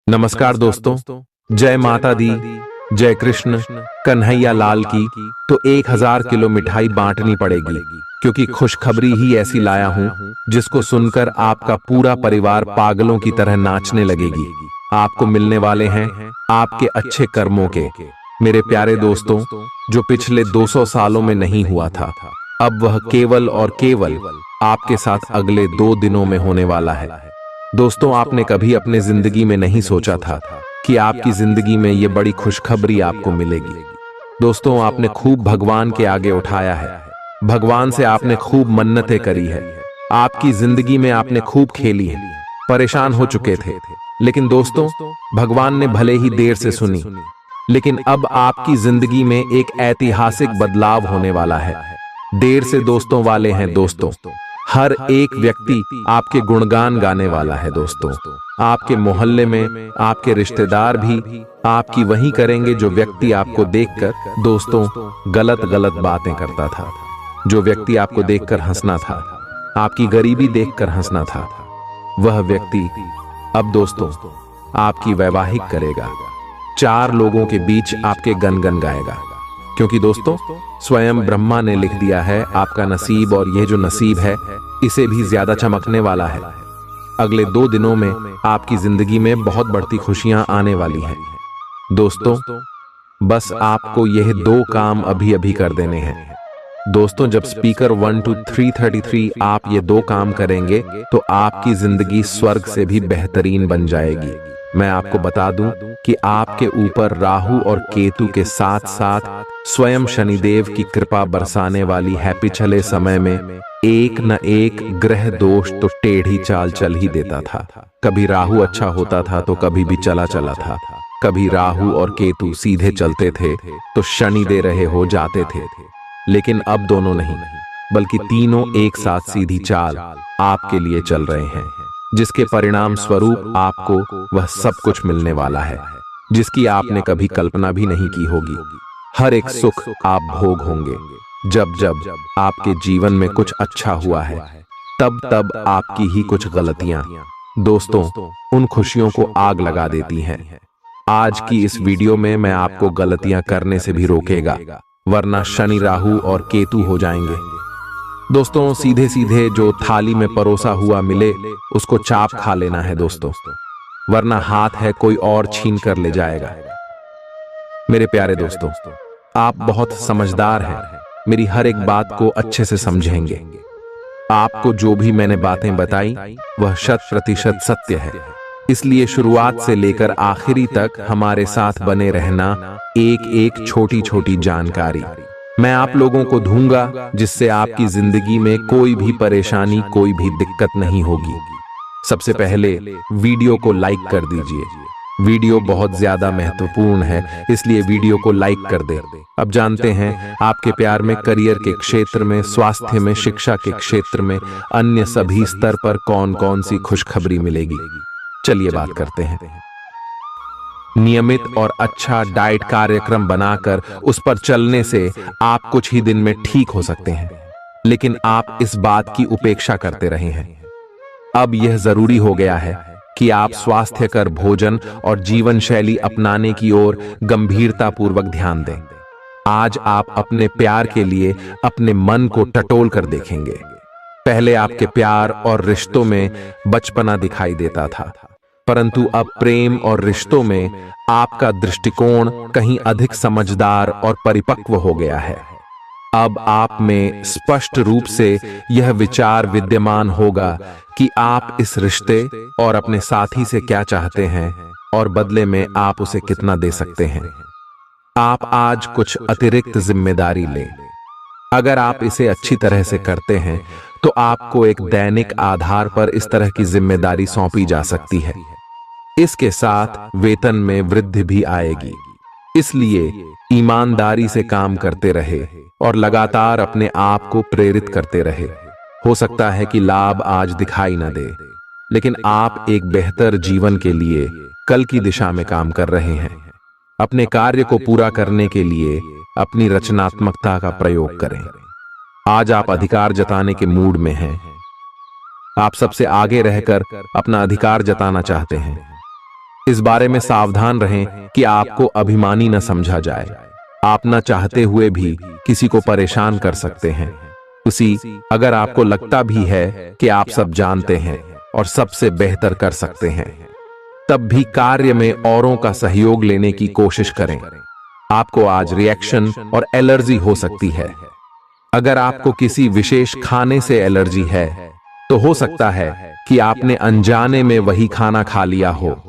नमस्कार दोस्तों, जय माता दी, जय कृष्ण कन्हैया लाल की। तो 1000 किलो मिठाई बांटनी पड़ेगी, क्योंकि खुशखबरी ही ऐसी लाया हूं जिसको सुनकर आपका पूरा परिवार पागलों की तरह नाचने लगेगी। आपको मिलने वाले हैं आपके अच्छे कर्मों के। मेरे प्यारे दोस्तों, जो पिछले 200 सालों में नहीं हुआ था, अब वह केवल और केवल आपके साथ अगले 2 दिनों में होने वाला है। दोस्तों, आपने कभी अपने जिंदगी में नहीं सोचा था कि आपकी जिंदगी में ये बड़ी खुशखबरी आपको मिलेगी। दोस्तों, आपने खूब भगवान के आगे उठाया है, भगवान से आपने खूब मन्नतें करी है, आपकी जिंदगी में आपने खूब खेली है, परेशान हो चुके थे। लेकिन दोस्तों, भगवान ने भले ही देर से सुनी, लेकिन अब आपकी जिंदगी में एक ऐतिहासिक बदलाव होने वाला है। देर से दोस्तों वाले हैं दोस्तों, हर एक व्यक्ति आपके गुणगान गाने वाला है दोस्तों। आपके मोहल्ले में आपके रिश्तेदार भी आपकी वही करेंगे जो व्यक्ति आपको देखकर दोस्तों गलत गलत बातें करता था, जो व्यक्ति आपको देखकर हंसना था, आपकी गरीबी देखकर हंसना था, वह व्यक्ति अब दोस्तों आपकी वैवाहिक करेगा, 4 लोगों के बीच आपके गनगन गाएगा। क्योंकि दोस्तों, स्वयं ब्रह्मा ने लिख दिया है आपका नसीब, और यह जो नसीब है इसे भी ज्यादा चमकने वाला है। अगले 2 दिनों में आपकी जिंदगी में बहुत बढ़ती खुशियां आने वाली हैं। दोस्तों, बस आपको यह 2 काम अभी अभी कर देने हैं। दोस्तों, जब स्पीकर 1 to 333 आप ये 2 काम करेंगे तो आपकी जिंदगी स्वर्ग से भी बेहतरीन बन जाएगी। मैं आपको बता दूं कि आपके ऊपर राहु और केतु के साथ साथ स्वयं शनिदेव की कृपा बरसाने वाली है। पिछले समय में एक न एक ग्रह दोष तो टेढ़ी चाल चल ही देता था। कभी राहु अच्छा होता था तो कभी भी चला चला था। कभी राहु और केतु सीधे चलते थे तो शनि दे रहे हो जाते थे। लेकिन अब दोनों नहीं, बल्कि तीनों एक साथ सीधी चाल आपके लिए चल रहे हैं, जिसके परिणाम स्वरूप आपको वह सब कुछ मिलने वाला है जिसकी आपने कभी कल्पना भी नहीं की होगी। हर एक सुख आप भोग होंगे। जब जब आपके जीवन में कुछ अच्छा हुआ है, तब तब आपकी ही कुछ गलतियां दोस्तों उन खुशियों को आग लगा देती हैं। आज की इस वीडियो में मैं आपको गलतियां करने से भी रोकेगा, वरना शनि राहु और केतु हो जाएंगे। दोस्तों, सीधे सीधे जो थाली में परोसा हुआ मिले उसको चाप खा लेना है दोस्तों, वरना हाथ है कोई और छीन कर ले जाएगा। मेरे प्यारे दोस्तों, आप बहुत समझदार हैं, मेरी हर एक बात को अच्छे से समझेंगे। आपको जो भी मैंने बातें बताई वह 100% सत्य है, इसलिए शुरुआत से लेकर आखिरी तक हमारे साथ बने रहना। एक एक छोटी छोटी जानकारी मैं आप लोगों को दूंगा, जिससे आपकी जिंदगी में कोई भी परेशानी, कोई भी दिक्कत नहीं होगी। सबसे पहले वीडियो को लाइक कर दीजिए। वीडियो बहुत ज्यादा महत्वपूर्ण है, इसलिए वीडियो को लाइक कर दें। अब जानते हैं आपके प्यार में, करियर के क्षेत्र में, स्वास्थ्य में, शिक्षा के क्षेत्र में, अन्य सभी स्तर पर कौन कौन सी खुशखबरी मिलेगी। चलिए बात करते हैं। नियमित और अच्छा डाइट कार्यक्रम बनाकर उस पर चलने से आप कुछ ही दिन में ठीक हो सकते हैं, लेकिन आप इस बात की उपेक्षा करते रहे हैं। अब यह जरूरी हो गया है कि आप स्वास्थ्यकर भोजन और जीवन शैली अपनाने की ओर गंभीरतापूर्वक ध्यान दें। आज आप अपने प्यार के लिए अपने मन को टटोल कर देखेंगे। पहले आपके प्यार और रिश्तों में बचपना दिखाई देता था, परंतु अब प्रेम और रिश्तों में आपका दृष्टिकोण कहीं अधिक समझदार और परिपक्व हो गया है। अब आप में स्पष्ट रूप से यह विचार विद्यमान होगा कि आप इस रिश्ते और अपने साथी से क्या चाहते हैं और बदले में आप उसे कितना दे सकते हैं। आप आज कुछ अतिरिक्त जिम्मेदारी लें। अगर आप इसे अच्छी तरह से करते हैं तो आपको एक दैनिक आधार पर इस तरह की जिम्मेदारी सौंपी जा सकती है। इसके साथ वेतन में वृद्धि भी आएगी, इसलिए ईमानदारी से काम करते रहे और लगातार अपने आप को प्रेरित करते रहे। हो सकता है कि लाभ आज दिखाई न दे, लेकिन आप एक बेहतर जीवन के लिए कल की दिशा में काम कर रहे हैं। अपने कार्य को पूरा करने के लिए अपनी रचनात्मकता का प्रयोग करें। आज आप अधिकार जताने के मूड में हैं। आप सबसे आगे रहकर अपना अधिकार जताना चाहते हैं। इस बारे में सावधान रहें कि आपको अभिमानी न समझा जाए। आप न चाहते हुए भी किसी को परेशान कर सकते हैं। अगर आपको लगता भी है कि आप सब जानते हैं और सबसे बेहतर कर सकते हैं, तब भी कार्य में औरों का सहयोग लेने की कोशिश करें। आपको आज रिएक्शन और एलर्जी हो सकती है। अगर आपको किसी विशेष खाने से एलर्जी है, तो हो सकता है कि आपने अनजाने में वही खाना खा लिया हो।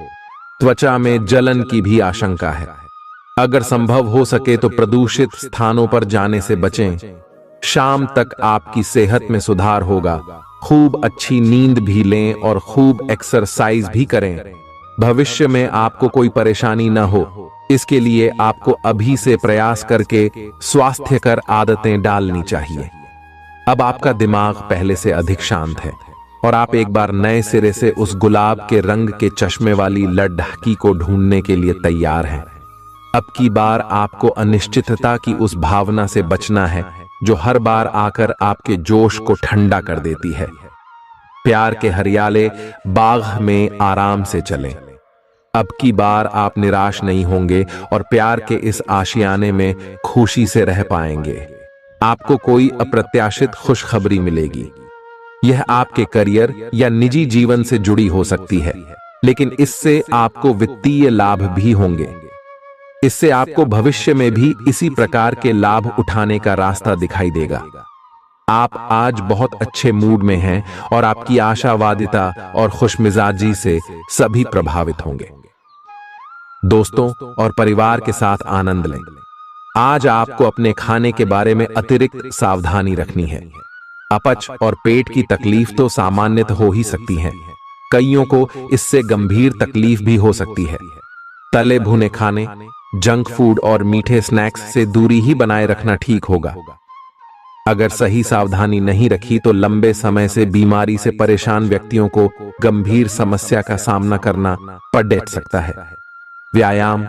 त्वचा में जलन की भी आशंका है। अगर संभव हो सके तो प्रदूषित स्थानों पर जाने से बचें। शाम तक आपकी सेहत में सुधार होगा। खूब अच्छी नींद भी लें और खूब एक्सरसाइज भी करें। भविष्य में आपको कोई परेशानी न हो, इसके लिए आपको अभी से प्रयास करके स्वास्थ्यकर आदतें डालनी चाहिए। अब आपका दिमाग पहले से अधिक शांत है और आप एक बार नए सिरे से उस गुलाब के रंग के चश्मे वाली लड़की को ढूंढने के लिए तैयार हैं। अब की बार आपको अनिश्चितता की उस भावना से बचना है जो हर बार आकर आपके जोश को ठंडा कर देती है। प्यार के हरियाले बाग में आराम से चलें। अब की बार आप निराश नहीं होंगे और प्यार के इस आशियाने में खुशी से रह पाएंगे। आपको कोई अप्रत्याशित खुशखबरी मिलेगी। यह आपके करियर या निजी जीवन से जुड़ी हो सकती है, लेकिन इससे आपको वित्तीय लाभ भी होंगे। इससे आपको भविष्य में भी इसी प्रकार के लाभ उठाने का रास्ता दिखाई देगा। आप आज बहुत अच्छे मूड में हैं और आपकी आशावादिता और खुशमिजाजी से सभी प्रभावित होंगे। दोस्तों और परिवार के साथ आनंद लें। आज आपको अपने खाने के बारे में अतिरिक्त सावधानी रखनी है। अपच और पेट की तकलीफ तो सामान्य हो ही सकती है। कईयों को इससे गंभीर तकलीफ भी हो सकती है। तले भुने खाने, जंक फूड और मीठे स्नैक्स से दूरी ही बनाए रखना ठीक होगा। अगर सही सावधानी नहीं रखी तो लंबे समय से बीमारी से परेशान व्यक्तियों को गंभीर समस्या का सामना करना पड़ सकता है। व्यायाम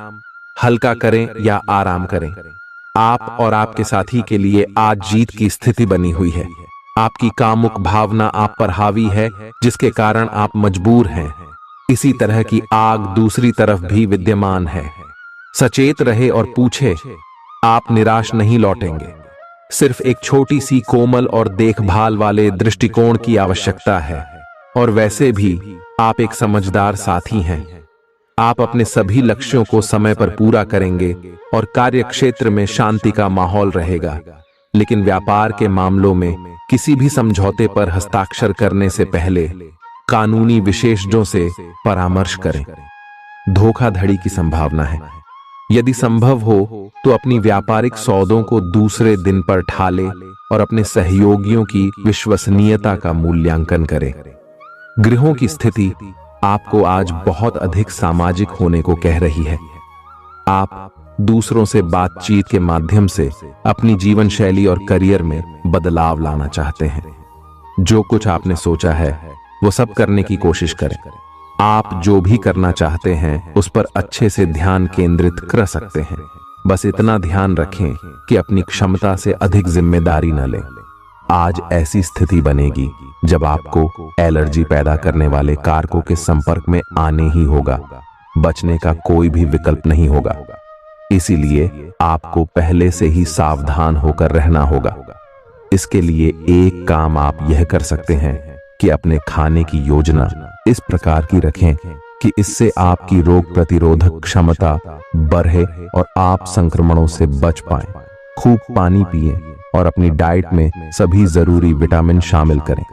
हल्का करें या आराम करें। आप और आपके साथी के लिए आज जीत की स्थिति बनी हुई है। आपकी कामुक भावना आप पर हावी है, जिसके कारण आप मजबूर हैं। इसी तरह की आग दूसरी तरफ भी विद्यमान है। सचेत रहे और पूछे, आप निराश नहीं लौटेंगे। सिर्फ एक छोटी सी कोमल और देखभाल वाले दृष्टिकोण की आवश्यकता है। और वैसे भी आप एक समझदार साथी हैं। आप अपने सभी लक्ष्यों को समय पर पूरा करेंगे और कार्यक्षेत्र में शांति का माहौल रहेगा। लेकिन व्यापार के मामलों में किसी भी समझौते पर हस्ताक्षर करने से पहले कानूनी विशेषज्ञों से परामर्श करें। धोखाधड़ी की संभावना है। यदि संभव हो तो अपनी व्यापारिक सौदों को दूसरे दिन पर टाले और अपने सहयोगियों की विश्वसनीयता का मूल्यांकन करें। गृहों की स्थिति आपको आज बहुत अधिक सामाजिक होने को कह रही है। आप दूसरों से बातचीत के माध्यम से अपनी जीवन शैली और करियर में बदलाव लाना चाहते हैं। जो कुछ आपने सोचा है वो सब करने की कोशिश करें। आप जो भी करना चाहते हैं उस पर अच्छे से ध्यान केंद्रित कर सकते हैं। बस इतना ध्यान रखें कि अपनी क्षमता से अधिक जिम्मेदारी न लें। आज ऐसी स्थिति बनेगी जब आपको एलर्जी पैदा करने वाले कारकों के संपर्क में आने ही होगा। बचने का कोई भी विकल्प नहीं होगा। इसीलिए आपको पहले से ही सावधान होकर रहना होगा। इसके लिए एक काम आप यह कर सकते हैं कि अपने खाने की योजना इस प्रकार की रखें कि इससे आपकी रोग प्रतिरोधक क्षमता बढ़े और आप संक्रमणों से बच पाएं। खूब पानी पिएं और अपनी डाइट में सभी जरूरी विटामिन शामिल करें।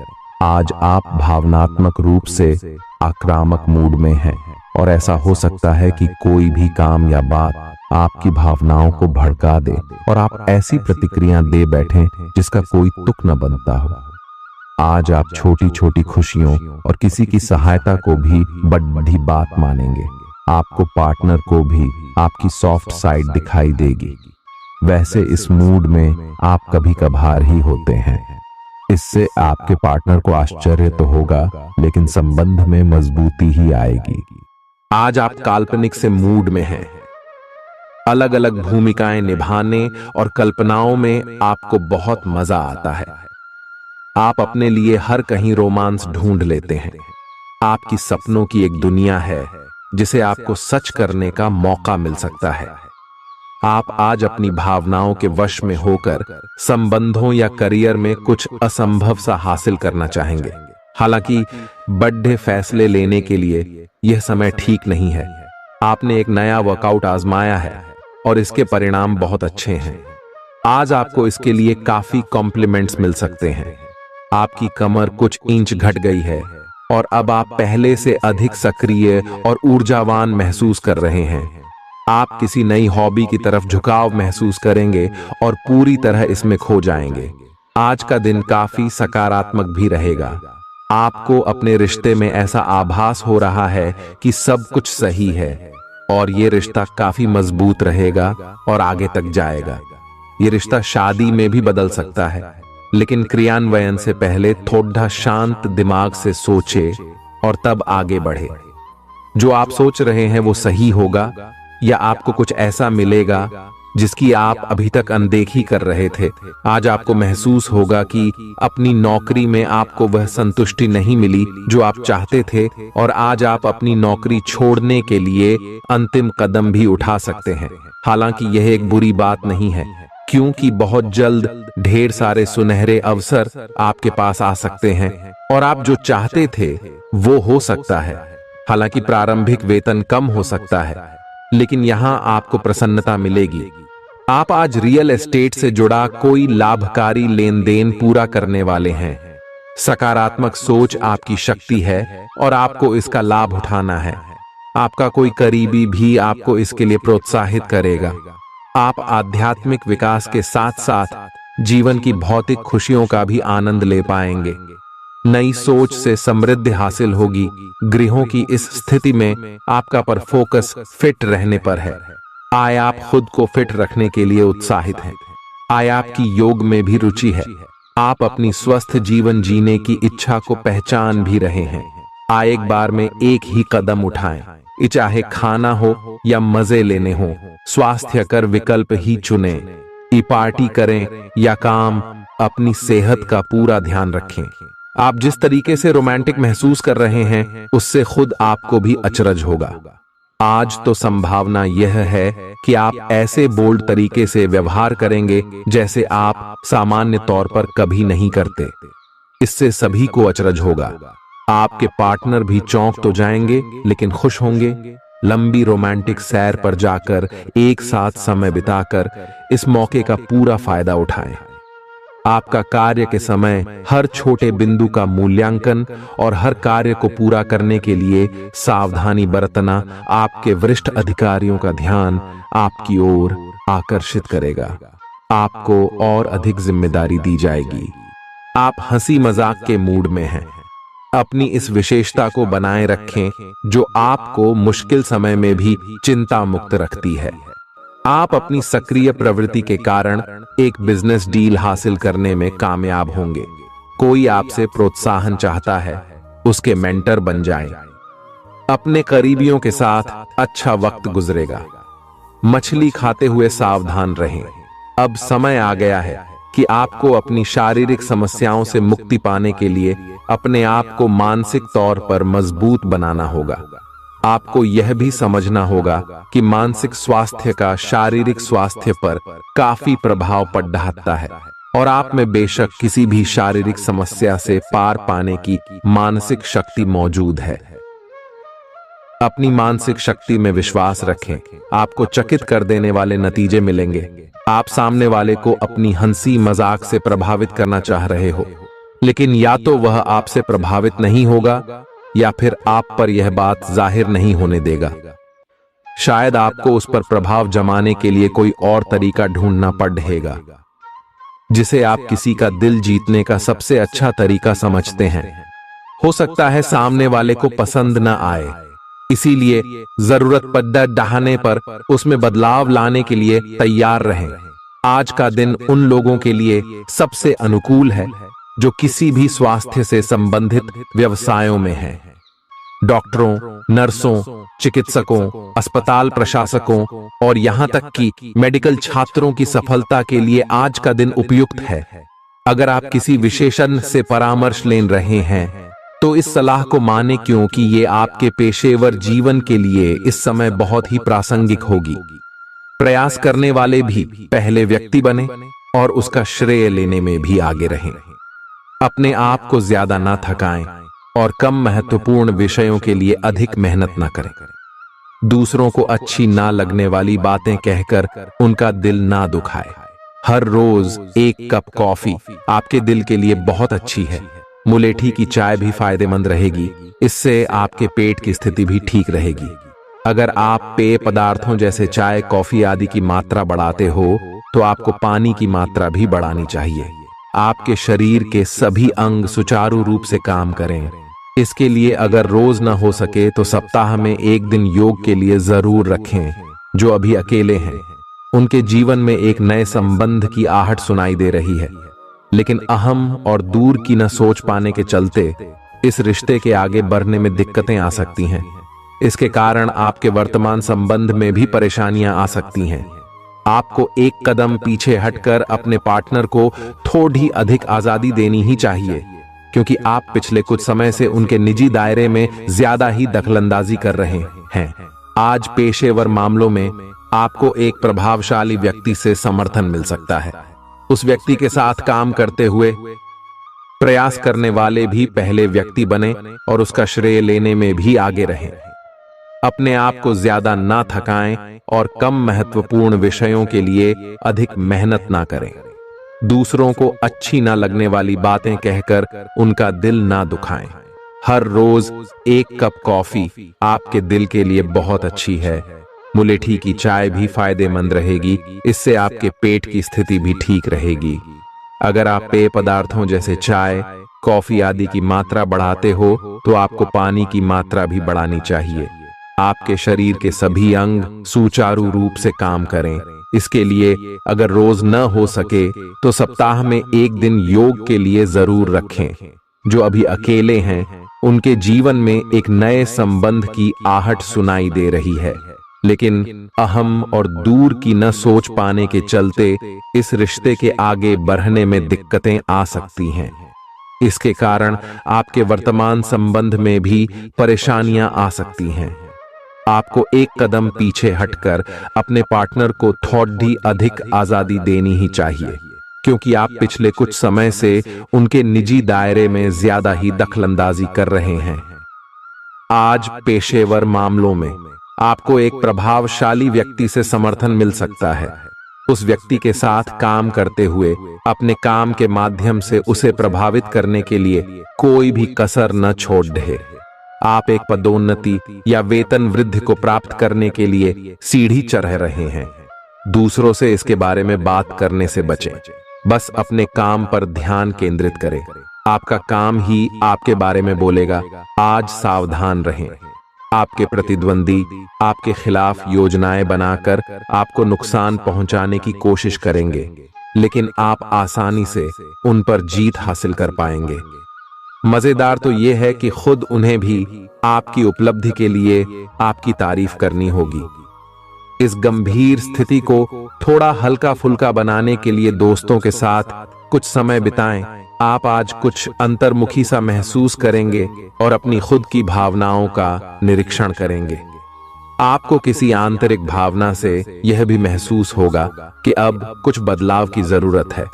आज आप भावनात्मक रूप से आक्रामक मूड में हैं और ऐसा हो सकता है कि कोई भी काम या बात आपकी भावनाओं को भड़का दे और आप ऐसी प्रतिक्रिया दे बैठें जिसका कोई तुक न बनता हो। आज आप छोटी छोटी खुशियों और किसी की सहायता को भी बड़ी बात मानेंगे। आपको पार्टनर को भी आपकी सॉफ्ट साइड दिखाई देगी। वैसे इस मूड में आप कभी कभार ही होते हैं। इससे आपके पार्टनर को आश्चर्य तो होगा, लेकिन संबंध में मजबूती ही आएगी। आज आप काल्पनिक से मूड में हैं। अलग अलग भूमिकाएं निभाने और कल्पनाओं में आपको बहुत मजा आता है। आप अपने लिए हर कहीं रोमांस ढूंढ लेते हैं। आपकी सपनों की एक दुनिया है जिसे आपको सच करने का मौका मिल सकता है। आप आज अपनी भावनाओं के वश में होकर संबंधों या करियर में कुछ असंभव सा हासिल करना चाहेंगे। हालांकि बड़े फैसले लेने के लिए यह समय ठीक नहीं है। आपने एक नया वर्कआउट आजमाया है और इसके परिणाम बहुत अच्छे हैं। आज आपको इसके लिए काफी कॉम्प्लीमेंट्स मिल सकते हैं। आपकी कमर कुछ इंच घट गई है और अब आप पहले से अधिक सक्रिय और ऊर्जावान महसूस कर रहे हैं। आप किसी नई हॉबी की तरफ झुकाव महसूस करेंगे और पूरी तरह इसमें खो जाएंगे। आज का दिन काफी सकारात्मक भी रहेगा। आपको अपने रिश्ते में ऐसा आभास हो रहा है कि सब कुछ सही है और ये रिश्ता काफी मजबूत रहेगा और आगे तक जाएगा। ये रिश्ता शादी में भी बदल सकता है, लेकिन क्रियान्वयन से पहले थोड़ा शांत दिमाग से सोचे और तब आगे बढ़े। जो आप सोच रहे हैं वो सही होगा या आपको कुछ ऐसा मिलेगा जिसकी आप अभी तक अनदेखी कर रहे थे। आज आपको महसूस होगा कि अपनी नौकरी में आपको वह संतुष्टि नहीं मिली जो आप चाहते थे और आज आप अपनी नौकरी छोड़ने के लिए अंतिम कदम भी उठा सकते हैं। हालांकि यह एक बुरी बात नहीं है, क्योंकि बहुत जल्द ढेर सारे सुनहरे अवसर आपके पास आ सकते हैं और आप जो चाहते थे वो हो सकता है। हालांकि प्रारंभिक वेतन कम हो सकता है, लेकिन यहां आपको प्रसन्नता मिलेगी। आप आज रियल एस्टेट से जुड़ा कोई लाभकारी लेन देन पूरा करने वाले हैं। सकारात्मक सोच आपकी शक्ति है और आपको इसका लाभ उठाना है। आपका कोई करीबी भी आपको इसके लिए प्रोत्साहित करेगा। आप आध्यात्मिक विकास के साथ साथ जीवन की भौतिक खुशियों का भी आनंद ले पाएंगे। नई सोच से समृद्धि हासिल होगी। गृहों की इस स्थिति में आपका पर फोकस फिट रहने पर है। आय आप खुद को फिट रखने के लिए उत्साहित हैं। आय आपकी योग में भी रुचि है। आप अपनी स्वस्थ जीवन जीने की इच्छा को पहचान भी रहे हैं। आय एक बार में एक ही कदम उठाएं, चाहे खाना हो या मजे लेने हो। स्वास्थ्यकर विकल्प ही चुनें। पार्टी करें या काम, अपनी सेहत का पूरा ध्यान रखें। आप जिस तरीके से रोमांटिक महसूस कर रहे हैं उससे खुद आपको भी अचरज होगा। आज तो संभावना यह है कि आप ऐसे बोल्ड तरीके से व्यवहार करेंगे जैसे आप सामान्य तौर पर कभी नहीं करते। इससे सभी को अचरज होगा। आपके पार्टनर भी चौंक तो जाएंगे लेकिन खुश होंगे। लंबी रोमांटिक सैर पर जाकर एक साथ समय बिताकर इस मौके का पूरा फायदा उठाएं। आपका कार्य के समय हर छोटे बिंदु का मूल्यांकन और हर कार्य को पूरा करने के लिए सावधानी बरतना आपके वरिष्ठ अधिकारियों का ध्यान आपकी ओर आकर्षित करेगा। आपको और अधिक जिम्मेदारी दी जाएगी। आप हंसी मजाक के मूड में हैं। अपनी इस विशेषता को बनाए रखें जो आपको मुश्किल समय में भी चिंता मुक्त रखती है। आप अपनी सक्रिय प्रवृत्ति के कारण एक बिजनेस डील हासिल करने में कामयाब होंगे। कोई आपसे प्रोत्साहन चाहता है, उसके मेंटर बन जाएं। अपने करीबियों के साथ अच्छा वक्त गुजरेगा। मछली खाते हुए सावधान रहें। अब समय आ गया है कि आपको अपनी शारीरिक समस्याओं से मुक्ति पाने के लिए अपने आप को मानसिक तौर पर मजबूत बनाना होगा। आपको यह भी समझना होगा कि मानसिक स्वास्थ्य का शारीरिक स्वास्थ्य पर काफी प्रभाव पड़ रहा है और आप में बेशक किसी भी शारीरिक समस्या से पार पाने की मानसिक शक्ति मौजूद है। अपनी मानसिक शक्ति में विश्वास रखें। आपको चकित कर देने वाले नतीजे मिलेंगे। आप सामने वाले को अपनी हंसी मजाक से प्रभावित करना चाह रहे हो, लेकिन या तो वह आपसे प्रभावित नहीं होगा या फिर आप पर यह बात जाहिर नहीं होने देगा। शायद आपको उस पर प्रभाव जमाने के लिए कोई और तरीका ढूंढना पड़ेगा, जिसे आप किसी का दिल जीतने का सबसे अच्छा तरीका समझते हैं। हो सकता है सामने वाले को पसंद न आए, इसीलिए जरूरत पड़ने पर उसमें बदलाव लाने के लिए तैयार रहें। आज का दिन उन लोगों के लिए सबसे अनुकूल है जो किसी भी स्वास्थ्य से संबंधित व्यवसायों में हैं। डॉक्टरों, नर्सों, चिकित्सकों, अस्पताल प्रशासकों और यहां तक कि मेडिकल छात्रों की सफलता के लिए आज का दिन उपयुक्त है। अगर आप किसी विशेषज्ञ से परामर्श ले रहे हैं तो इस सलाह को माने, क्योंकि ये आपके पेशेवर जीवन के लिए इस समय बहुत ही प्रासंगिक होगी। प्रयास करने वाले भी पहले व्यक्ति बने और उसका श्रेय लेने में भी आगे रहें। अपने आप को ज्यादा ना थकाएं और कम महत्वपूर्ण विषयों के लिए अधिक मेहनत ना करें। दूसरों को अच्छी ना लगने वाली बातें कहकर उनका दिल ना दुखाए। हर रोज एक कप कॉफी आपके दिल के लिए बहुत अच्छी है। मुलेठी की चाय भी फायदेमंद रहेगी, इससे आपके पेट की स्थिति भी ठीक रहेगी। अगर आप पेय पदार्थों जैसे चाय, कॉफी आदि की मात्रा बढ़ाते हो तो आपको पानी की मात्रा भी बढ़ानी चाहिए। आपके शरीर के सभी अंग सुचारू रूप से काम करें। इसके लिए अगर रोज न हो सके तो सप्ताह में एक दिन योग के लिए जरूर रखें। जो अभी अकेले हैं उनके जीवन में एक नए संबंध की आहट सुनाई दे रही है, लेकिन अहम और दूर की न सोच पाने के चलते इस रिश्ते के आगे बढ़ने में दिक्कतें आ सकती हैं। इसके कारण आपके वर्तमान संबंध में भी परेशानियां आ सकती हैं। आपको एक कदम पीछे हटकर अपने पार्टनर को थोड़ी अधिक आजादी देनी ही चाहिए, क्योंकि आप पिछले कुछ समय से उनके निजी दायरे में ज्यादा ही दखलंदाजी कर रहे हैं। आज पेशेवर मामलों में आपको एक प्रभावशाली व्यक्ति से समर्थन मिल सकता है। उस व्यक्ति के साथ काम करते हुए प्रयास करने वाले भी पहले व्यक्ति बने और उसका श्रेय लेने में भी आगे रहें। अपने आप को ज्यादा ना थकाएं और कम महत्वपूर्ण विषयों के लिए अधिक मेहनत ना करें। दूसरों को अच्छी ना लगने वाली बातें कहकर उनका दिल ना दुखाएं। हर रोज एक कप कॉफी आपके दिल के लिए बहुत अच्छी है। मुलेठी की चाय भी फायदेमंद रहेगी, इससे आपके पेट की स्थिति भी ठीक रहेगी। अगर आप पेय पदार्थों जैसे चाय, कॉफी आदि की मात्रा बढ़ाते हो तो आपको पानी की मात्रा भी बढ़ानी चाहिए। आपके शरीर के सभी अंग सुचारू रूप से काम करें। इसके लिए अगर रोज न हो सके तो सप्ताह में एक दिन योग के लिए जरूर रखें। जो अभी अकेले हैं उनके जीवन में एक नए संबंध की आहट सुनाई दे रही है, लेकिन अहम और दूर की न सोच पाने के चलते इस रिश्ते के आगे बढ़ने में दिक्कतें आ सकती हैं। इसके कारण आपके वर्तमान संबंध में भी परेशानियां आ सकती हैं। आपको एक कदम पीछे हटकर अपने पार्टनर को थोड़ी अधिक आजादी देनी ही चाहिए, क्योंकि आप पिछले कुछ समय से उनके निजी दायरे में ज्यादा ही दखलंदाजी कर रहे हैं। आज पेशेवर मामलों में आपको एक प्रभावशाली व्यक्ति से समर्थन मिल सकता है। उस व्यक्ति के साथ काम करते हुए अपने काम के माध्यम से उसे प्रभावित करने के लिए कोई भी कसर न छोड़ दे। आप एक पदोन्नति या वेतन वृद्धि को प्राप्त करने के लिए सीढ़ी चढ़ रहे हैं। दूसरों से इसके बारे में बात करने से बचें। बस अपने काम पर ध्यान केंद्रित करें। आपका काम ही आपके बारे में बोलेगा। आज सावधान रहें। आपके प्रतिद्वंदी आपके खिलाफ योजनाएं बनाकर आपको नुकसान पहुंचाने की कोशिश करेंगे, लेकिन आप आसानी से उन पर जीत हासिल कर पाएंगे। मजेदार तो यह है कि खुद उन्हें भी आपकी उपलब्धि के लिए आपकी तारीफ करनी होगी। इस गंभीर स्थिति को थोड़ा हल्का फुल्का बनाने के लिए दोस्तों के साथ कुछ समय बिताएं। आप आज कुछ अंतर्मुखी सा महसूस करेंगे और अपनी खुद की भावनाओं का निरीक्षण करेंगे। आपको किसी आंतरिक भावना से यह भी महसूस होगा कि अब कुछ बदलाव की जरूरत है।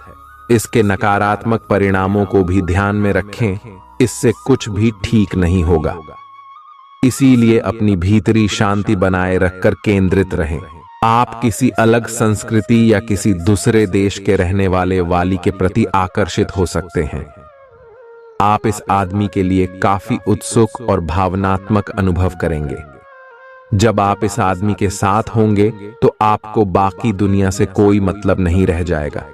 इसके नकारात्मक परिणामों को भी ध्यान में रखें, इससे कुछ भी ठीक नहीं होगा। इसीलिए अपनी भीतरी शांति बनाए रखकर केंद्रित रहें। आप किसी अलग संस्कृति या किसी दूसरे देश के रहने वाले वाली के प्रति आकर्षित हो सकते हैं। आप इस आदमी के लिए काफी उत्सुक और भावनात्मक अनुभव करेंगे। जब आप इस आदमी के साथ होंगे तो आपको बाकी दुनिया से कोई मतलब नहीं रह जाएगा।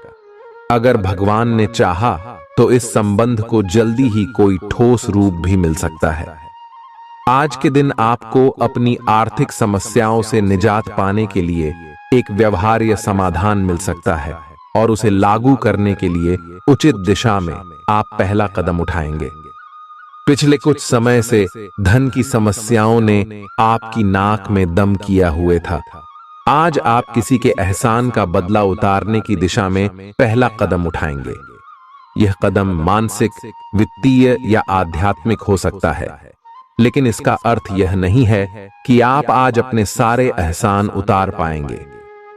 अगर भगवान ने चाहा तो इस संबंध को जल्दी ही कोई ठोस रूप भी मिल सकता है। आज के दिन आपको अपनी आर्थिक समस्याओं से निजात पाने के लिए एक व्यवहार्य समाधान मिल सकता है और उसे लागू करने के लिए उचित दिशा में आप पहला कदम उठाएंगे। पिछले कुछ समय से धन की समस्याओं ने आपकी नाक में दम किया हुए था। आज आप किसी के एहसान का बदला उतारने की दिशा में पहला कदम उठाएंगे। यह कदम मानसिक, वित्तीय या आध्यात्मिक हो सकता है, लेकिन इसका अर्थ यह नहीं है कि आप आज अपने सारे एहसान उतार पाएंगे।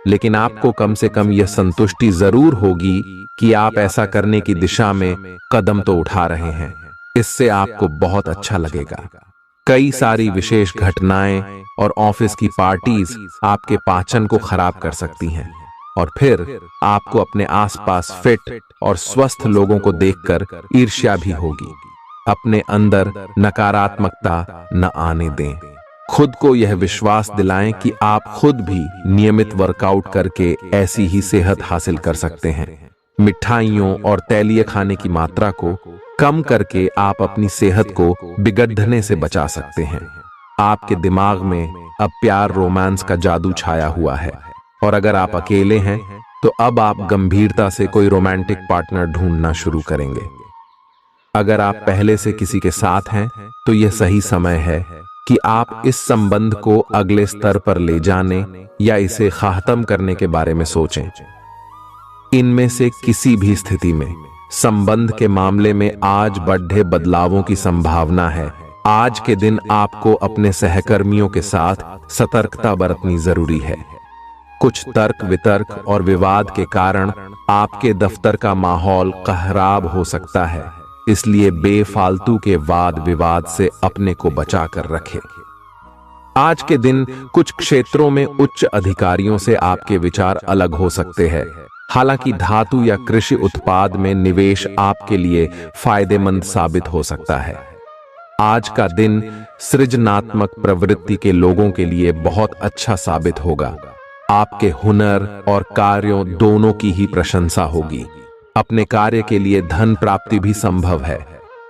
लेकिन आपको कम से कम यह संतुष्टि जरूर होगी कि आप ऐसा करने की दिशा में कदम तो उठा रहे हैं। इससे आपको बहुत अच्छा लगेगा। कई सारी विशेष घटनाएं और ऑफिस की पार्टीज आपके पाचन को खराब कर सकती हैं, और फिर आपको अपने आसपास फिट और स्वस्थ लोगों को देखकर ईर्ष्या भी होगी। अपने अंदर नकारात्मकता न आने दें। खुद को यह विश्वास दिलाएं कि आप खुद भी नियमित वर्कआउट करके ऐसी ही सेहत हासिल कर सकते हैं। मिठाइयों और तैलीय खाने की मात्रा को कम करके आप अपनी सेहत को बिगड़ने से बचा सकते हैं। आपके दिमाग में अब प्यार रोमांस का जादू छाया हुआ है, और अगर आप अकेले हैं तो अब आप गंभीरता से कोई रोमांटिक पार्टनर ढूंढना शुरू करेंगे। अगर आप पहले से किसी के साथ हैं तो यह सही समय है कि आप इस संबंध को अगले स्तर पर ले जाने या इसे खत्म करने के बारे में सोचें। इनमें से किसी भी स्थिति में संबंध के मामले में आज बड़े बदलावों की संभावना है। आज के दिन आपको अपने सहकर्मियों के साथ सतर्कता बरतनी जरूरी है। कुछ तर्क वितर्क और विवाद के कारण आपके दफ्तर का माहौल खराब हो सकता है, इसलिए बेफालतू के वाद विवाद से अपने को बचा कर रखें। आज के दिन कुछ क्षेत्रों में उच्च अधिकारियों से आपके विचार अलग हो सकते हैं। हालांकि धातु या कृषि उत्पाद में निवेश आपके लिए फायदेमंद साबित हो सकता है। आज का दिन सृजनात्मक प्रवृत्ति के लोगों के लिए बहुत अच्छा साबित होगा। आपके हुनर और कार्यों दोनों की ही प्रशंसा होगी। अपने कार्य के लिए धन प्राप्ति भी संभव है।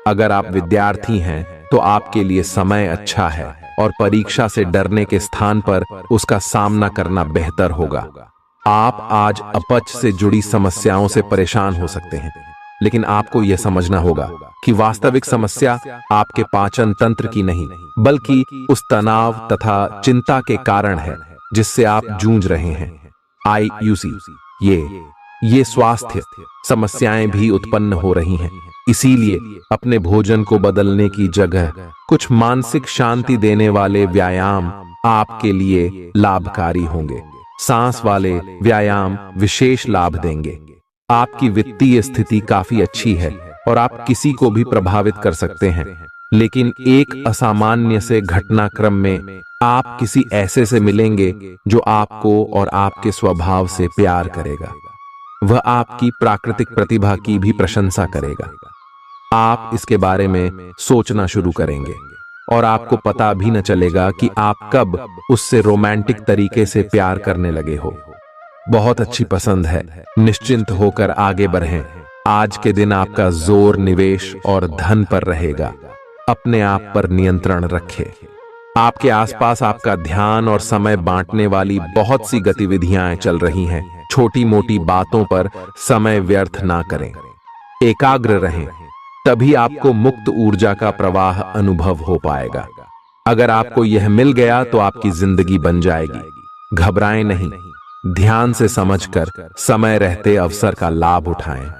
अगर आप विद्यार्थी हैं तो आपके लिए समय अच्छा है, और परीक्षा से डरने के स्थान पर उसका सामना करना बेहतर होगा। आप आज अपच से जुड़ी समस्याओं से परेशान हो सकते हैं, लेकिन आपको यह समझना होगा कि वास्तविक समस्या आपके पाचन तंत्र की नहीं, बल्कि उस तनाव तथा चिंता के कारण है जिससे आप जूझ रहे हैं। आईयूसी ये स्वास्थ्य समस्याएं भी उत्पन्न हो रही हैं। इसीलिए अपने भोजन को बदलने की जगह कुछ मानसिक शांति देने वाले व्यायाम आपके लिए लाभकारी होंगे। सांस वाले व्यायाम विशेष लाभ देंगे। आपकी वित्तीय स्थिति काफी अच्छी है और आप किसी को भी प्रभावित कर सकते हैं, लेकिन एक असामान्य से घटनाक्रम में आप किसी ऐसे से मिलेंगे जो आपको और आपके स्वभाव से प्यार करेगा। वह आपकी प्राकृतिक प्रतिभा की भी प्रशंसा करेगा। आप इसके बारे में सोचना शुरू करेंगे और आपको पता भी न चलेगा कि आप कब उससे रोमांटिक तरीके से प्यार करने लगे हो। बहुत अच्छी पसंद है। निश्चिंत होकर आगे बढ़ें। आज के दिन आपका जोर निवेश और धन पर रहेगा। अपने आप पर नियंत्रण रखें। आपके आसपास आपका ध्यान और समय बांटने वाली बहुत सी गतिविधियां चल रही हैं। छोटी मोटी बातों पर समय व्यर्थ ना करें। एकाग्र रहें, तभी आपको मुक्त ऊर्जा का प्रवाह अनुभव हो पाएगा। अगर आपको यह मिल गया तो आपकी जिंदगी बन जाएगी। घबराएं नहीं, ध्यान से समझकर समय रहते अवसर का लाभ उठाएं।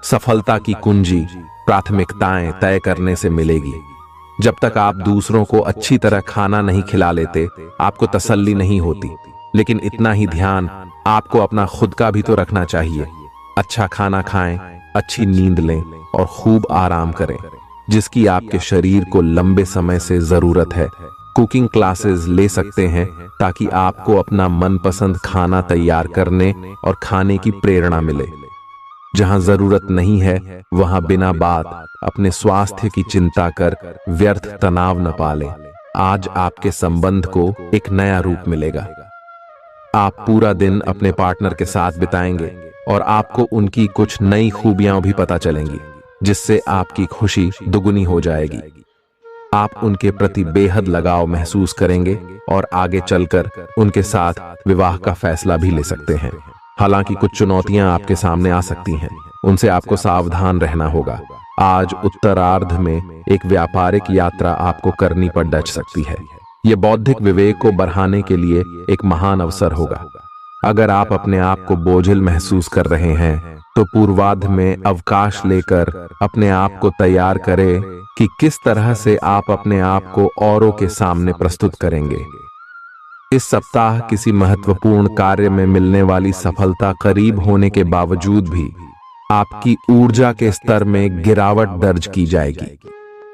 सफलता की कुंजी प्राथमिकताएं तय करने से मिलेगी। जब तक आप दूसरों को अच्छी तरह खाना नहीं खिला लेते, आपको तसल्ली नहीं होती। लेकिन इतना ही ध्यान आपको अपना खुद का भी तो रखना चाहिए। अच्छा खाना खाएं, अच्छी नींद लें और खूब आराम करें, जिसकी आपके शरीर को लंबे समय से जरूरत है। कुकिंग क्लासेस ले सकते हैं ताकि आपको अपना मनपसंद खाना तैयार करने और खाने की प्रेरणा मिले। जहां जरूरत नहीं है वहां बिना बात अपने स्वास्थ्य की चिंता कर व्यर्थ तनाव न पालें। आज आपके संबंध को एक नया रूप मिलेगा। आप पूरा दिन अपने पार्टनर के साथ बिताएंगे और आपको उनकी कुछ नई खूबियां भी पता चलेंगी, जिससे आपकी खुशी दुगुनी हो जाएगी। आप उनके प्रति बेहद लगाव महसूस करेंगे और आगे चलकर उनके साथ विवाह का फैसला भी ले सकते हैं। हालांकि कुछ चुनौतियां आपके सामने आ सकती हैं, उनसे आपको सावधान रहना होगा। आज उत्तरार्ध में एक व्यापारिक यात्रा आपको करनी पड़ डच सकती है। यह बौद्धिक विवेक को बढ़ाने के लिए एक महान अवसर होगा। अगर आप अपने आप को बोझिल महसूस कर रहे हैं तो पूर्वार्ध में अवकाश लेकर अपने आप को तैयार करें कि किस तरह से आप अपने आप को औरों के सामने प्रस्तुत करेंगे। इस सप्ताह किसी महत्वपूर्ण कार्य में मिलने वाली सफलता करीब होने के बावजूद भी आपकी ऊर्जा के स्तर में गिरावट दर्ज की जाएगी,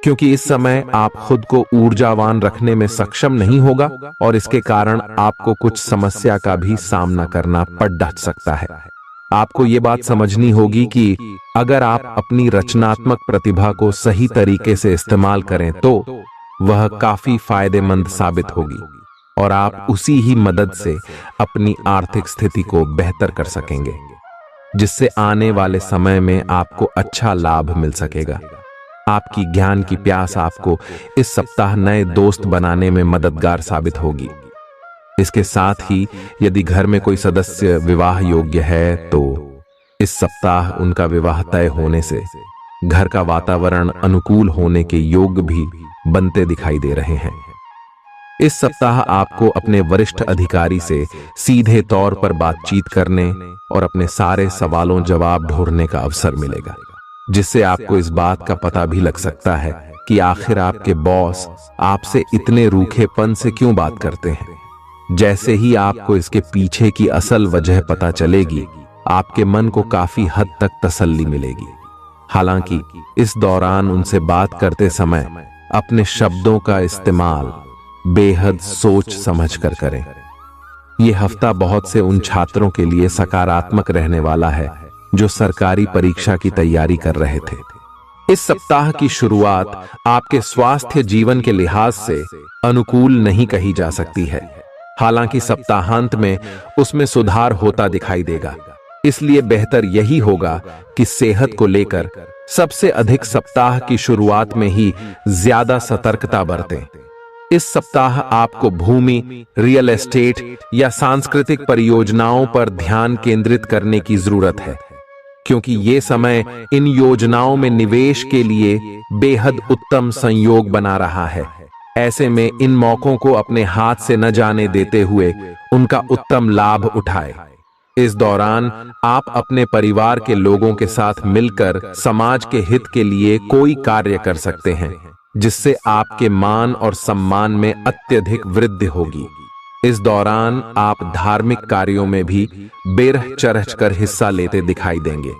क्योंकि इस समय आप खुद को ऊर्जावान रखने में सक्षम नहीं होगा और इसके कारण आपको कुछ समस्या का भी सामना करना पड़ सकता है। आपको ये बात समझनी होगी कि अगर आप अपनी रचनात्मक प्रतिभा को सही तरीके से इस्तेमाल करें तो वह काफी फायदेमंद साबित होगी और आप उसी ही मदद से अपनी आर्थिक स्थिति को बेहतर कर सकेंगे, जिससे आने वाले समय में आपको अच्छा लाभ मिल सकेगा। आपकी ज्ञान की प्यास आपको इस सप्ताह नए दोस्त बनाने में मददगार साबित होगी। इसके साथ ही यदि घर में कोई सदस्य विवाह योग्य है तो इस सप्ताह उनका विवाह तय होने से घर का वातावरण अनुकूल होने के योग भी बनते दिखाई दे रहे हैं। इस सप्ताह आपको अपने वरिष्ठ अधिकारी से सीधे तौर पर बातचीत करने और अपने सारे सवालों जवाब ढूंढने का अवसर मिलेगा, जिससे आपको इस बात का पता भी लग सकता है कि आखिर आपके बॉस आपसे इतने रूखेपन से क्यों बात करते हैं। जैसे ही आपको इसके पीछे की असल वजह पता चलेगी, आपके मन को काफी हद तक तसल्ली मिलेगी। हालांकि इस दौरान उनसे बात करते समय अपने शब्दों का इस्तेमाल बेहद सोच समझकर करें। यह हफ्ता बहुत से उन छात्रों के लिए सकारात्मक रहने वाला है जो सरकारी परीक्षा की तैयारी कर रहे थे। इस सप्ताह की शुरुआत आपके स्वास्थ्य जीवन के लिहाज से अनुकूल नहीं कही जा सकती है। हालांकि सप्ताहांत में उसमें सुधार होता दिखाई देगा, इसलिए बेहतर यही होगा कि सेहत को लेकर सबसे अधिक सप्ताह की शुरुआत में ही ज्यादा सतर्कता बरतें। इस सप्ताह आपको भूमि, रियल एस्टेट या सांस्कृतिक परियोजनाओं पर ध्यान केंद्रित करने की जरूरत है, क्योंकि ये समय इन योजनाओं में निवेश के लिए बेहद उत्तम संयोग बना रहा है। ऐसे में इन मौकों को अपने हाथ से न जाने देते हुए उनका उत्तम लाभ उठाएं। इस दौरान आप अपने परिवार के लोगों के साथ मिलकर समाज के हित के लिए कोई कार्य कर सकते हैं, जिससे आपके मान और सम्मान में अत्यधिक वृद्धि होगी। इस दौरान आप धार्मिक कार्यों में भी बेरह चरह कर हिस्सा लेते दिखाई देंगे।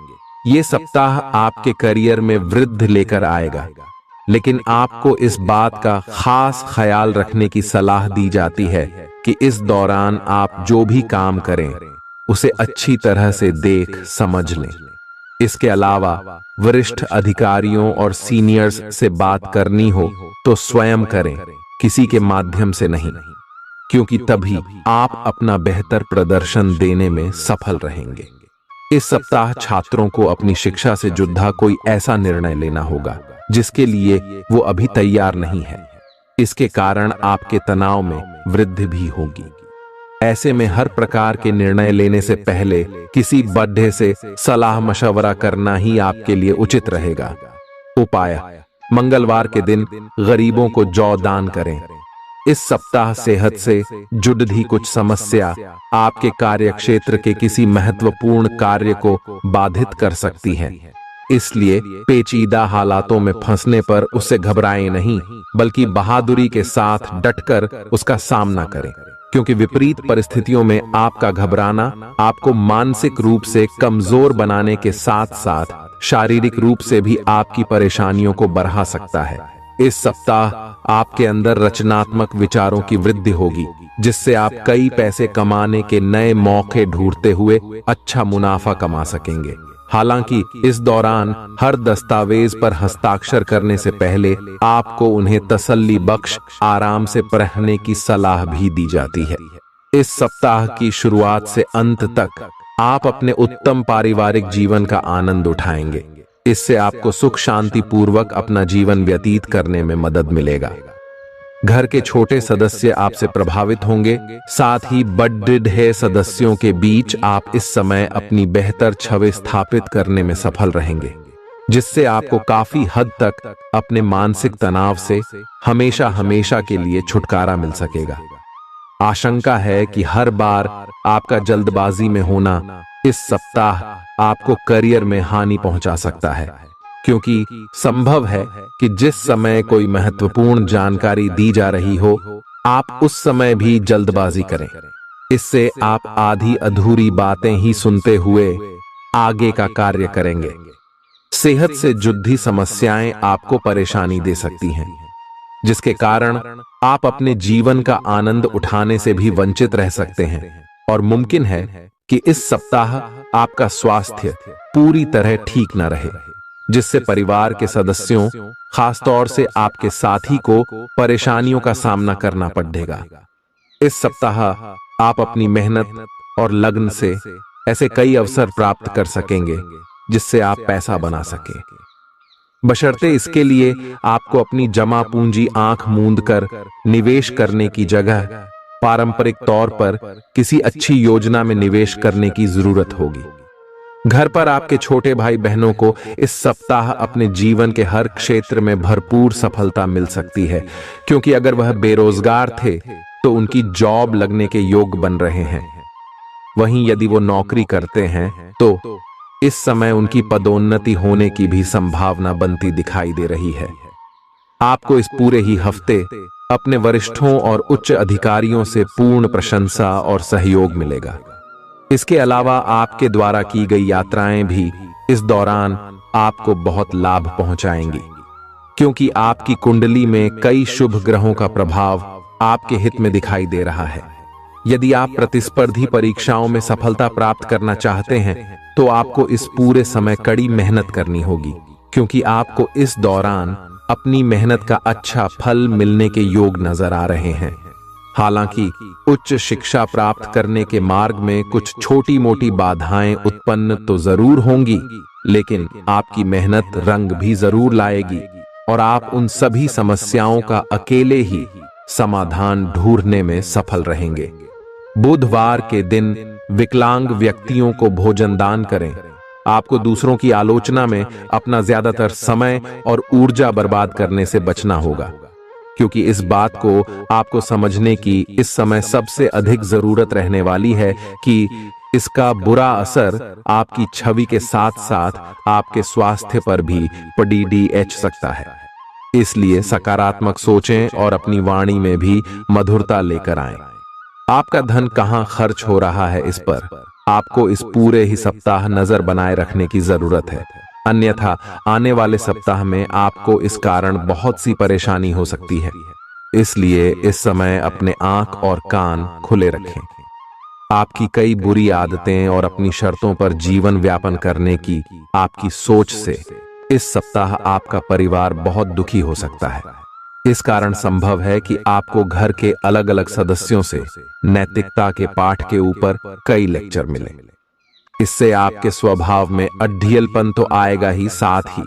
ये सप्ताह आपके करियर में वृद्धि लेकर आएगा, लेकिन आपको इस बात का खास ख्याल रखने की सलाह दी जाती है कि इस दौरान आप जो भी काम करें उसे अच्छी तरह से देख समझ लें। इसके अलावा वरिष्ठ अधिकारियों और सीनियर्स से बात करनी हो तो स्वयं करें, किसी के माध्यम से नहीं, क्योंकि तभी आप अपना बेहतर प्रदर्शन देने में सफल रहेंगे। इस सप्ताह छात्रों को अपनी शिक्षा से जुड़ा कोई ऐसा निर्णय लेना होगा जिसके लिए वो अभी तैयार नहीं है। इसके कारण आपके तनाव में वृद्धि भी होगी। ऐसे में हर प्रकार के निर्णय लेने से पहले किसी बड़े से सलाह मशवरा करना ही आपके लिए उचित रहेगा। उपाय: मंगलवार के दिन गरीबों को जौ दान करें। इस सप्ताह सेहत से जुड़ी कुछ समस्या आपके कार्यक्षेत्र के किसी महत्वपूर्ण कार्य को बाधित कर सकती है, इसलिए पेचीदा हालातों में फंसने पर उससे घबराएं नहीं, बल्कि बहादुरी के साथ डटकर उसका सामना करें, क्योंकि विपरीत परिस्थितियों में आपका घबराना आपको मानसिक रूप से कमजोर बनाने के साथ साथ शारीरिक रूप से भी आपकी परेशानियों को बढ़ा सकता है। इस सप्ताह आपके अंदर रचनात्मक विचारों की वृद्धि होगी, जिससे आप कई पैसे कमाने के नए मौके ढूंढते हुए अच्छा मुनाफा कमा सकेंगे। हालांकि इस दौरान हर दस्तावेज पर हस्ताक्षर करने से पहले आपको उन्हें तसल्ली बख्श आराम से पढ़ने की सलाह भी दी जाती है। इस सप्ताह की शुरुआत से अंत तक आप अपने उत्तम पारिवारिक जीवन का आनंद उठाएंगे। इससे आपको सुख शांति पूर्वक अपना जीवन व्यतीत करने में मदद मिलेगा। घर के छोटे सदस्य आपसे प्रभावित होंगे, साथ ही बड़े सदस्यों के बीच आप इस समय अपनी बेहतर छवि स्थापित करने में सफल रहेंगे, जिससे आपको काफी हद तक अपने मानसिक तनाव से हमेशा हमेशा के लिए छुटकारा मिल सकेगा। आशंका है कि हर बार आपका जल्दबाजी में होना इस सप्ताह आपको करियर में हानि पहुंचा सकता है, क्योंकि संभव है कि जिस समय कोई महत्वपूर्ण जानकारी दी जा रही हो, आप उस समय भी जल्दबाजी करें। इससे आप आधी अधूरी बातें ही सुनते हुए आगे का कार्य करेंगे। सेहत से जुड़ी समस्याएं आपको परेशानी दे सकती हैं, जिसके कारण आप अपने जीवन का आनंद उठाने से भी वंचित रह सकते हैं। और मुमकिन है कि इस सप्ताह आपका स्वास्थ्य पूरी तरह ठीक न रहे, जिससे परिवार के सदस्यों, खासतौर से आपके साथी को परेशानियों का सामना करना पड़ेगा। इस सप्ताह आप अपनी मेहनत और लगन से ऐसे कई अवसर प्राप्त कर सकेंगे जिससे आप पैसा बना सकें। बशर्ते इसके लिए आपको अपनी जमा पूंजी आंख मूंद कर निवेश करने की जगह पारंपरिक तौर पर किसी अच्छी योजना में निवेश करने की जरूरत होगी। घर पर आपके छोटे भाई बहनों को इस सप्ताह अपने जीवन के हर क्षेत्र में भरपूर सफलता मिल सकती है, क्योंकि अगर वह बेरोजगार थे तो उनकी जॉब लगने के योग बन रहे हैं। वहीं यदि वो नौकरी करते हैं तो इस समय उनकी पदोन्नति होने की भी संभावना बनती दिखाई दे रही है। आपको इस पूरे ही हफ्ते अपने वरिष्ठों और उच्च अधिकारियों से पूर्ण प्रशंसा और सहयोग मिलेगा। इसके अलावा आपके द्वारा की गई यात्राएं भी इस दौरान आपको बहुत लाभ पहुंचाएंगी, क्योंकि आपकी कुंडली में कई शुभ ग्रहों का प्रभाव आपके हित में दिखाई दे रहा है। यदि आप प्रतिस्पर्धी परीक्षाओं में सफलता प्राप्त करना चाहते हैं तो आपको इस पूरे समय कड़ी मेहनत करनी होगी, क्योंकि आपको इस दौरान अपनी मेहनत का अच्छा फल मिलने के योग नजर आ रहे हैं। हालांकि उच्च शिक्षा प्राप्त करने के मार्ग में कुछ छोटी मोटी बाधाएं उत्पन्न तो जरूर होंगी, लेकिन आपकी मेहनत रंग भी जरूर लाएगी और आप उन सभी समस्याओं का अकेले ही समाधान ढूंढने में सफल रहेंगे। बुधवार के दिन विकलांग व्यक्तियों को भोजन दान करें। आपको दूसरों की आलोचना में अपना ज्यादातर समय और ऊर्जा बर्बाद करने से बचना होगा, क्योंकि इस बात को आपको समझने की इस समय सबसे अधिक जरूरत रहने वाली है कि इसका बुरा असर आपकी छवि के साथ साथ आपके स्वास्थ्य पर भी पड़ सकता है। इसलिए सकारात्मक सोचें और अपनी वाणी में भी मधुरता लेकर आएं। आपका धन कहां खर्च हो रहा है, इस पर आपको इस पूरे ही सप्ताह नजर बनाए रखने की जरूरत है, अन्यथा आने वाले सप्ताह में आपको इस कारण बहुत सी परेशानी हो सकती है। इसलिए इस समय अपने आंख और कान खुले रखें। आपकी कई बुरी आदतें और अपनी शर्तों पर जीवन व्यापन करने की आपकी सोच से इस सप्ताह आपका परिवार बहुत दुखी हो सकता है। इस कारण संभव है कि आपको घर के अलग अलग सदस्यों से नैतिकता के पाठ के ऊपर कई लेक्चर मिले। इससे आपके स्वभाव में अड्ढियलपन तो आएगा ही, साथ ही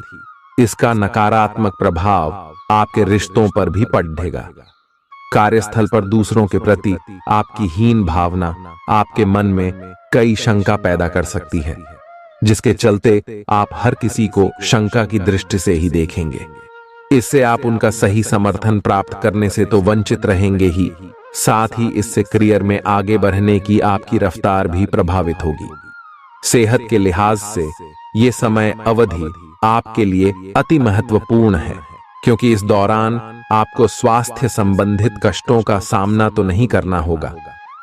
इसका नकारात्मक प्रभाव आपके रिश्तों पर भी पड़ेगा। कार्यस्थल पर दूसरों के प्रति आपकी हीन भावना आपके मन में कई शंका पैदा कर सकती है, जिसके चलते आप हर किसी को शंका की दृष्टि से ही देखेंगे। इससे आप उनका सही समर्थन प्राप्त करने से तो वंचित रहेंगे ही, साथ ही इससे करियर में आगे बढ़ने की आपकी रफ्तार भी प्रभावित होगी। सेहत के लिहाज से ये समय अवधि आपके लिए अति महत्वपूर्ण है, क्योंकि इस दौरान आपको स्वास्थ्य संबंधित कष्टों का सामना तो नहीं करना होगा,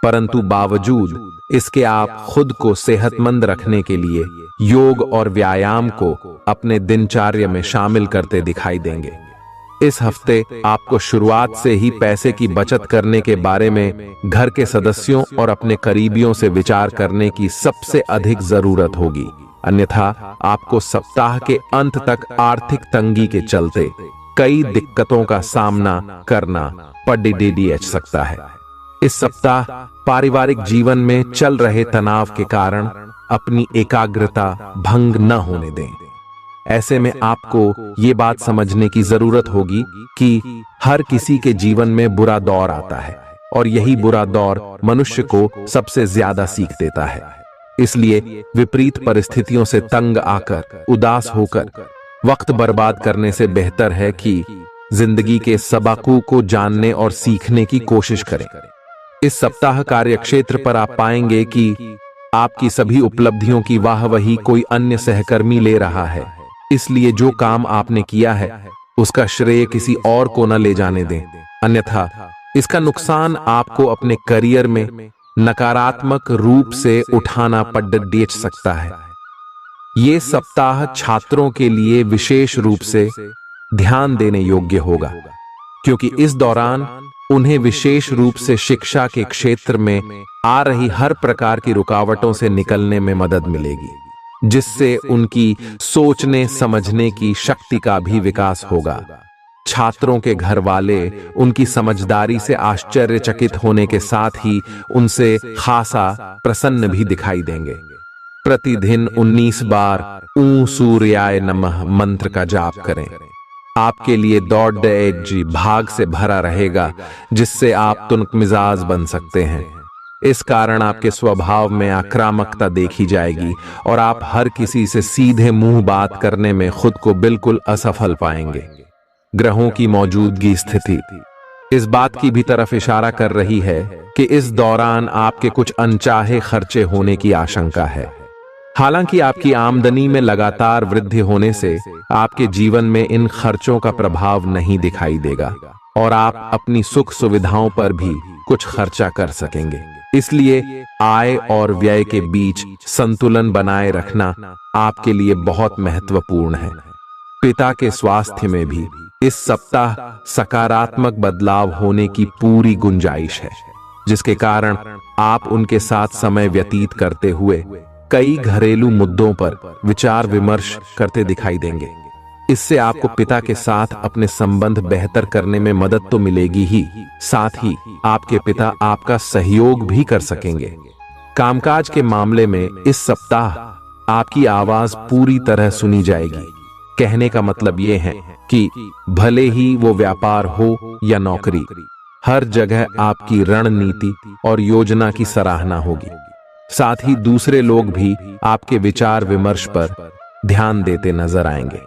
परंतु बावजूद इसके आप खुद को सेहतमंद रखने के लिए योग और व्यायाम को अपने दिनचर्या में शामिल करते दिखाई देंगे। इस हफ्ते आपको शुरुआत से ही पैसे की बचत करने के बारे में घर के सदस्यों और अपने करीबियों से विचार करने की सबसे अधिक जरूरत होगी, अन्यथा आपको सप्ताह के अंत तक आर्थिक तंगी के चलते कई दिक्कतों का सामना करना पड़ सकता है। इस सप्ताह पारिवारिक जीवन में चल रहे तनाव के कारण अपनी एकाग्रता भंग न होने दें। ऐसे में आपको ये बात समझने की जरूरत होगी कि हर किसी के जीवन में बुरा दौर आता है और यही बुरा दौर मनुष्य को सबसे ज्यादा सीख देता है। इसलिए विपरीत परिस्थितियों से तंग आकर उदास होकर वक्त बर्बाद करने से बेहतर है कि जिंदगी के सबकों को जानने और सीखने की कोशिश करें। इस सप्ताह कार्यक्षेत्र पर आप पाएंगे कि आपकी सभी उपलब्धियों की वाहवाही कोई अन्य सहकर्मी ले रहा है, इसलिए जो काम आपने किया है उसका श्रेय किसी और को न ले जाने दें, अन्यथा इसका नुकसान आपको अपने करियर में नकारात्मक रूप से उठाना पड़ सकता है। ये सप्ताह छात्रों के लिए विशेष रूप से ध्यान देने योग्य होगा, क्योंकि इस दौरान उन्हें विशेष रूप से शिक्षा के क्षेत्र में आ रही हर प्रकार की रुकावटों से निकलने में मदद मिलेगी, जिससे उनकी सोचने समझने की शक्ति का भी विकास होगा। छात्रों के घर वाले उनकी समझदारी से आश्चर्यचकित होने के साथ ही उनसे खासा प्रसन्न भी दिखाई देंगे। प्रतिदिन 19 बार ऊं सूर्याय नमः मंत्र का जाप करें। आपके लिए दौड़ जी भाग से भरा रहेगा, जिससे आप तुनक मिजाज बन सकते हैं। इस कारण आपके स्वभाव में आक्रामकता देखी जाएगी और आप हर किसी से सीधे मुंह बात करने में खुद को बिल्कुल असफल पाएंगे। ग्रहों की मौजूदगी स्थिति इस बात की भी तरफ इशारा कर रही है कि इस दौरान आपके कुछ अनचाहे खर्चे होने की आशंका है। हालांकि आपकी आमदनी में लगातार वृद्धि होने से आपके जीवन में इन खर्चों का प्रभाव नहीं दिखाई देगा और आप अपनी सुख सुविधाओं पर भी कुछ खर्चा कर सकेंगे। इसलिए आय और व्यय के बीच संतुलन बनाए रखना आपके लिए बहुत महत्वपूर्ण है। पिता के स्वास्थ्य में भी इस सप्ताह सकारात्मक बदलाव होने की पूरी गुंजाइश है, जिसके कारण आप उनके साथ समय व्यतीत करते हुए कई घरेलू मुद्दों पर विचार विमर्श करते दिखाई देंगे। इससे आपको पिता के साथ अपने संबंध बेहतर करने में मदद तो मिलेगी ही, साथ ही आपके पिता आपका सहयोग भी कर सकेंगे। कामकाज के मामले में इस सप्ताह आपकी आवाज पूरी तरह सुनी जाएगी। कहने का मतलब यह है कि भले ही वो व्यापार हो या नौकरी, हर जगह आपकी रणनीति और योजना की सराहना होगी। साथ ही दूसरे लोग भी आपके विचार विमर्श पर ध्यान देते नजर आएंगे।